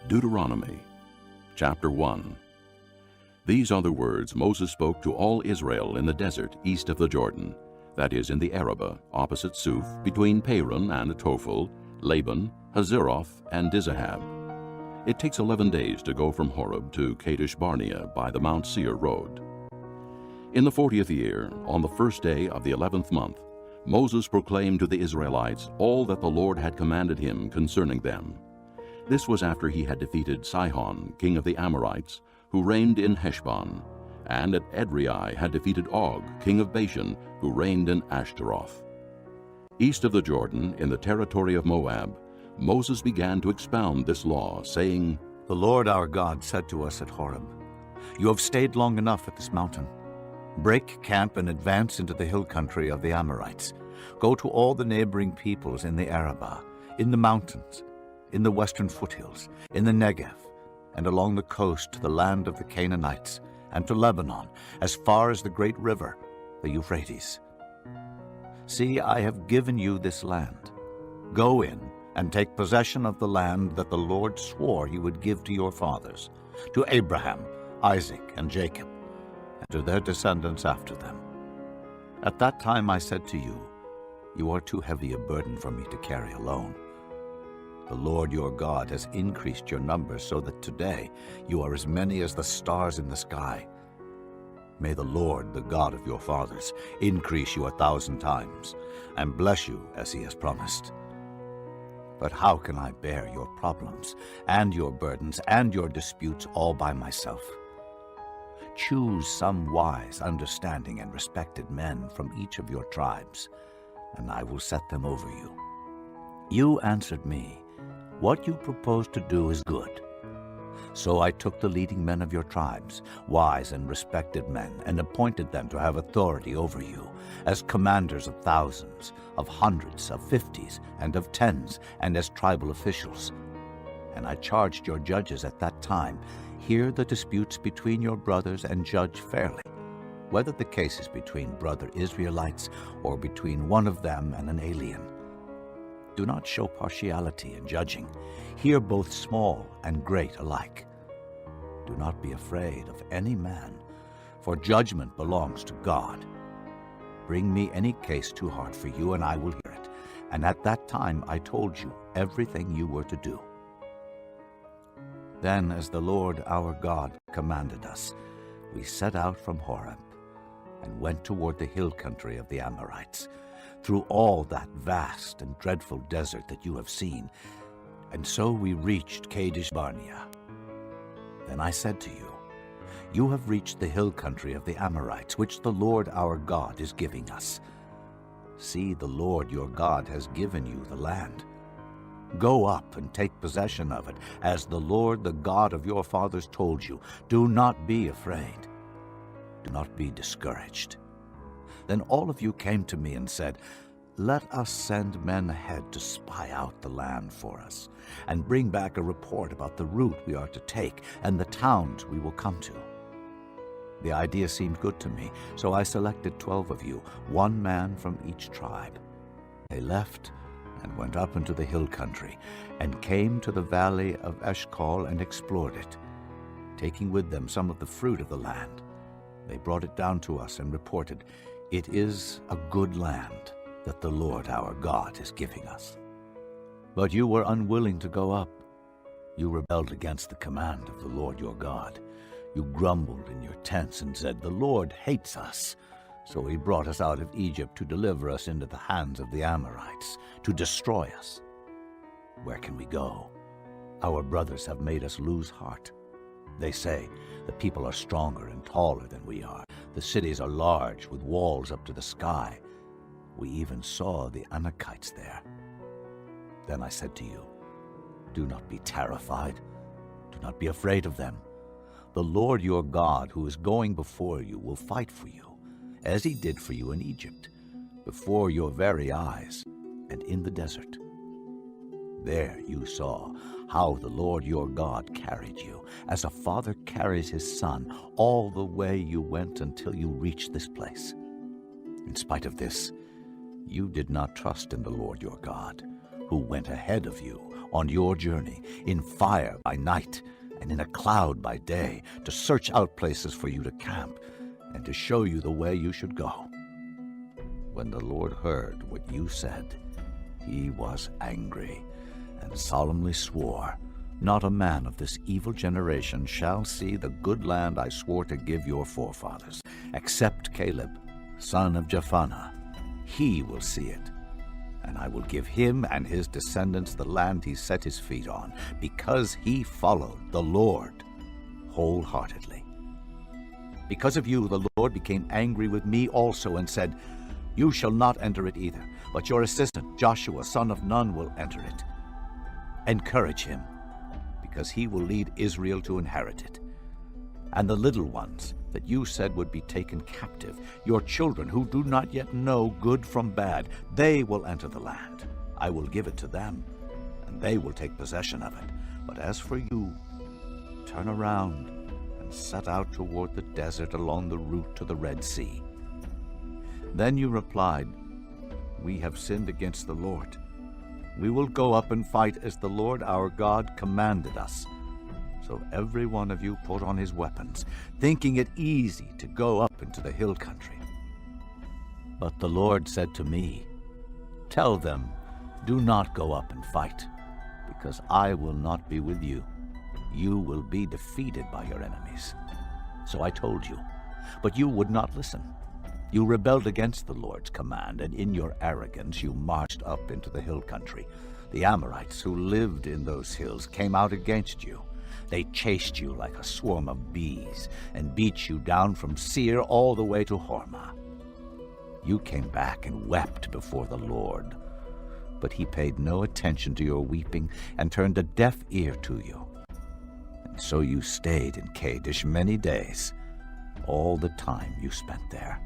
Deuteronomy, chapter 1. These are the words Moses spoke to all Israel in the desert east of the Jordan, that is, in the Arabah, opposite Suph, between Paran and Tophel, Laban, Hazeroth, and Dizahab. It takes 11 days to go from Horeb to Kadesh Barnea by the Mount Seir road. In the 40th year, on the first day of the 11th month, Moses proclaimed to the Israelites all that the Lord had commanded him concerning them. This was after he had defeated Sihon, king of the Amorites, who reigned in Heshbon, and at Edrei had defeated Og, king of Bashan, who reigned in Ashtaroth. East of the Jordan, in the territory of Moab, Moses began to expound this law, saying, The Lord our God said to us at Horeb, You have stayed long enough at this mountain. Break camp and advance into the hill country of the Amorites. Go to all the neighboring peoples in the Arabah, in the mountains, in the western foothills, in the Negev, and along the coast to the land of the Canaanites, and to Lebanon, as far as the great river, the Euphrates. See, I have given you this land. Go in and take possession of the land that the Lord swore he would give to your fathers, to Abraham, Isaac, and Jacob, and to their descendants after them. At that time I said to you, You are too heavy a burden for me to carry alone. The Lord your God has increased your numbers so that today you are as many as the stars in the sky. May the Lord, the God of your fathers, increase you 1,000 times, and bless you as he has promised. But how can I bear your problems, and your burdens, and your disputes all by myself? Choose some wise, understanding, and respected men from each of your tribes, and I will set them over you. You answered me, What you propose to do is good. So I took the leading men of your tribes, wise and respected men, and appointed them to have authority over you, as commanders of thousands, of hundreds, of fifties, and of tens, and as tribal officials. And I charged your judges at that time, Hear the disputes between your brothers and judge fairly, whether the case is between brother Israelites or between one of them and an alien. Do not show partiality in judging. Hear both small and great alike. Do not be afraid of any man, for judgment belongs to God. Bring me any case too hard for you, and I will hear it. And at that time I told you everything you were to do. Then, as the Lord our God commanded us, we set out from Horeb and went toward the hill country of the Amorites, through all that vast and dreadful desert that you have seen, and so we reached Kadesh Barnea. Then I said to you, You have reached the hill country of the Amorites, which the Lord our God is giving us. See, the Lord your God has given you the land. Go up and take possession of it, as the Lord the God of your fathers told you. Do not be afraid. Do not be discouraged. Then all of you came to me and said, Let us send men ahead to spy out the land for us, and bring back a report about the route we are to take and the towns we will come to. The idea seemed good to me, so I selected 12 of you, one man from each tribe. They left and went up into the hill country, and came to the valley of Eshcol and explored it, taking with them some of the fruit of the land. They brought it down to us and reported, It is a good land that the Lord our God is giving us. But you were unwilling to go up. You rebelled against the command of the Lord your God. You grumbled in your tents and said, The Lord hates us. So he brought us out of Egypt to deliver us into the hands of the Amorites, to destroy us. Where can we go? Our brothers have made us lose heart. They say, The people are stronger and taller than we are. The cities are large, with walls up to the sky. We even saw the Anakites there. Then I said to you, Do not be terrified. Do not be afraid of them. The Lord your God, who is going before you, will fight for you, as he did for you in Egypt, before your very eyes, and in the desert. There you saw how the Lord your God carried you, as a father carries his son, all the way you went until you reached this place. In spite of this, you did not trust in the Lord your God, who went ahead of you on your journey, in fire by night and in a cloud by day, to search out places for you to camp and to show you the way you should go. When the Lord heard what you said, he was angry and solemnly swore, "Not a man of this evil generation shall see the good land I swore to give your forefathers, except Caleb, son of Jephunneh. He will see it, and I will give him and his descendants the land he set his feet on, because he followed the Lord wholeheartedly." Because of you, the Lord became angry with me also and said, "You shall not enter it either, but your assistant, Joshua, son of Nun, will enter it. Encourage him, because he will lead Israel to inherit it. And the little ones that you said would be taken captive, your children who do not yet know good from bad, they will enter the land. I will give it to them, and they will take possession of it. But as for you, turn around and set out toward the desert along the route to the Red Sea." Then you replied, "We have sinned against the Lord. We will go up and fight as the Lord our God commanded us." So every one of you put on his weapons, thinking it easy to go up into the hill country. But the Lord said to me, "Tell them, do not go up and fight, because I will not be with you. You will be defeated by your enemies." So I told you, but you would not listen. You rebelled against the Lord's command, and in your arrogance you marched up into the hill country. The Amorites who lived in those hills came out against you. They chased you like a swarm of bees and beat you down from Seir all the way to Hormah. You came back and wept before the Lord, but he paid no attention to your weeping and turned a deaf ear to you. And so you stayed in Kadesh many days, all the time you spent there.